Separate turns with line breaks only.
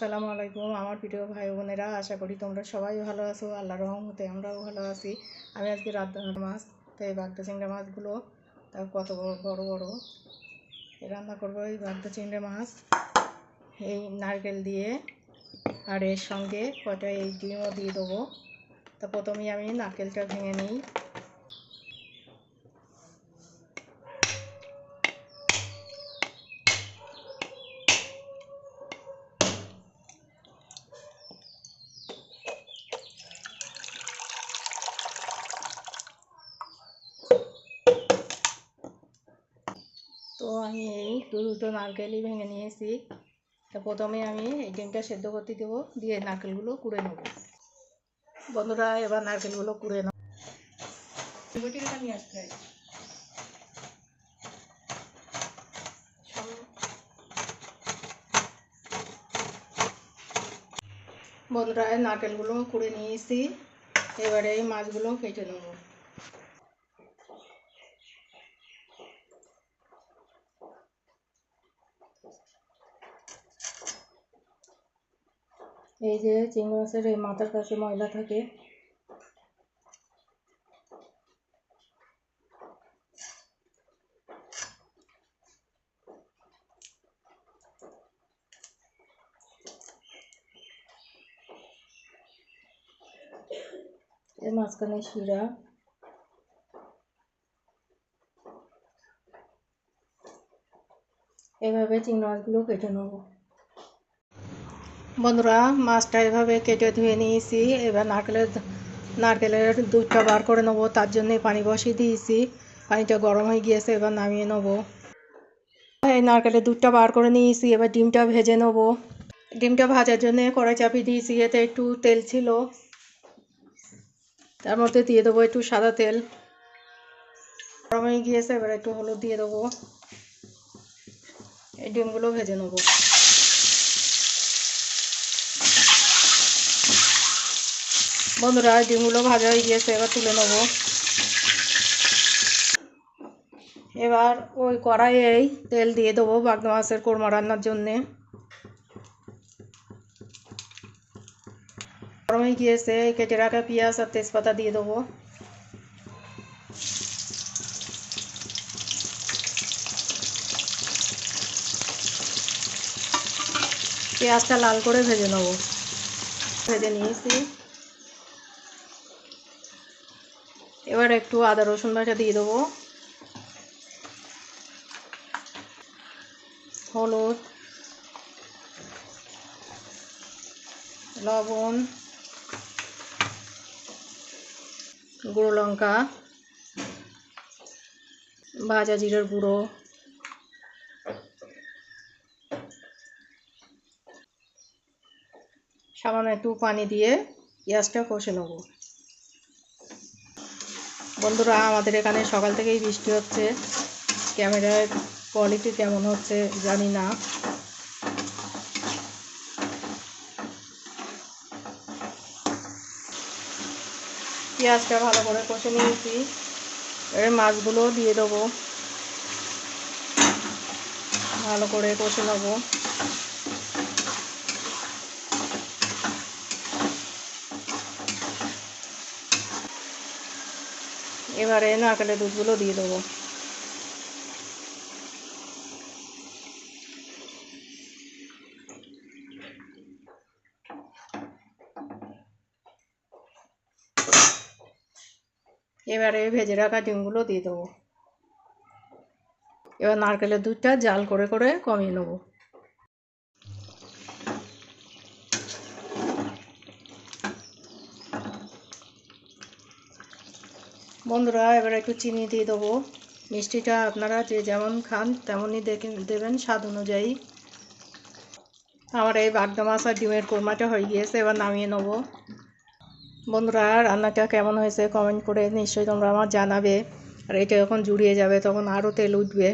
আসসালামু আলাইকুম আমার প্রিয় ভাই বোনেরা, আশা করি তোমরা সবাই ভালো আছো। আল্লাহর রহমতে আমরাও ভালো আছি। আমি আজকে রান্না মাছ, তো এই বাগদা চিংড়া মাছগুলো তাও কত বড় বড় রান্না করবো। এই বাগদা চিংড়া মাছ এই নারকেল দিয়ে, আর এর সঙ্গে কটা এই ডিমও দিয়ে দেবো। তো প্রথমেই আমি নারকেলটা ভেঙে নিই। তো আমি এই দুটো নারকেলই ভেঙে নিয়েছি। তো প্রথমে আমি এই ডিমটা সেদ্ধ করতে দেবো, দিয়ে নারকেলগুলো কুড়ে নেব। বন্ধুরা, এবার নারকেলগুলো কুড়ে নেব। নিয়ে আসতে বন্ধুরা, নারকেলগুলো কুড়ে নিয়েছি। এবারে এই মাছগুলো কেটে নেব। এই যে চিংড়ি মাছের এই মাথার কাছে ময়লা থাকে, এর মাঝখানে শিরা, এভাবে চিংড়ি মাছগুলো কেটে নেব। বন্ধুরা, মাছটা এভাবে কেটে ধুয়ে নিয়েছি। এবার নারকেলের দুধটা বার করে নেবো, তার জন্য পানি বসিয়ে দিয়েছি। পানিটা গরম হয়ে গিয়েছে, এবার নামিয়ে নেব। এই নারকেলের দুধটা বার করে নিয়েছি, এবার ডিমটা ভেজে নেব। ডিমটা ভাজার জন্য কড়াই চাপিয়ে দিয়েছি। এতে একটু তেল ছিল, তার মধ্যে দিয়ে দেবো একটু সাদা তেল। গরম হয়ে গিয়েছে, এবার একটু হলুদ দিয়ে দেবো। এই ডিমগুলো ভেজে নেব। বন্ধুরা, ডিমগুলো ভাজা হয়ে গিয়েছে, এবার তুলে নেব। এবার ওই কড়াইয়েই তেল দিয়ে দেবো বাগদা মাছের কোরমা রান্নার জন্যে। গরম হয়ে গিয়েছে, কেটে রাখা পেঁয়াজ আর তেজপাতা দিয়ে দেবো। পেঁয়াজটা লাল করে ভেজে নেব। ভেজে নিয়েছি। এবার একটু আদা রসুন বাটা দিয়ে দেবো, হলুদ, লবণ, গুঁড়ো লঙ্কা, ভাজা জিরের গুঁড়ো, সামান্য একটু পানি দিয়ে পেঁয়াজটা কষে নেব। বন্ধুরা, আমাদের এখানে সকাল থেকেই বৃষ্টি হচ্ছে। ক্যামেরার কোয়ালিটি কেমন হচ্ছে জানি না। পেঁয়াজটা ভালো করে কষে নিয়েছি। এবার মাছগুলো দিয়ে দেবো, ভালো করে কষে নেব। এবারে নারকেলের দুধগুলো দিয়ে দেবো। এবারে ভেজে রাখা ডিমগুলো দিয়ে দেবো। এবার নারকেলের দুধটা জাল করে করে কমিয়ে নেব। বন্ধুরা, এবার একটু চিনি দিয়ে দেবো। মিষ্টিটা আপনারা যে যেমন খান তেমনই দেবেন, স্বাদ অনুযায়ী। আমার এই বাগদা মাছ আর ডিমের কোরমাটা হয়ে গিয়েছে, এবার নামিয়ে নেব। বন্ধুরা, রান্নাটা কেমন হয়েছে কমেন্ট করে নিশ্চয়ই তোমরা আমার জানাবে। আর এটা যখন জুড়িয়ে যাবে তখন আরও তেল উঠবে।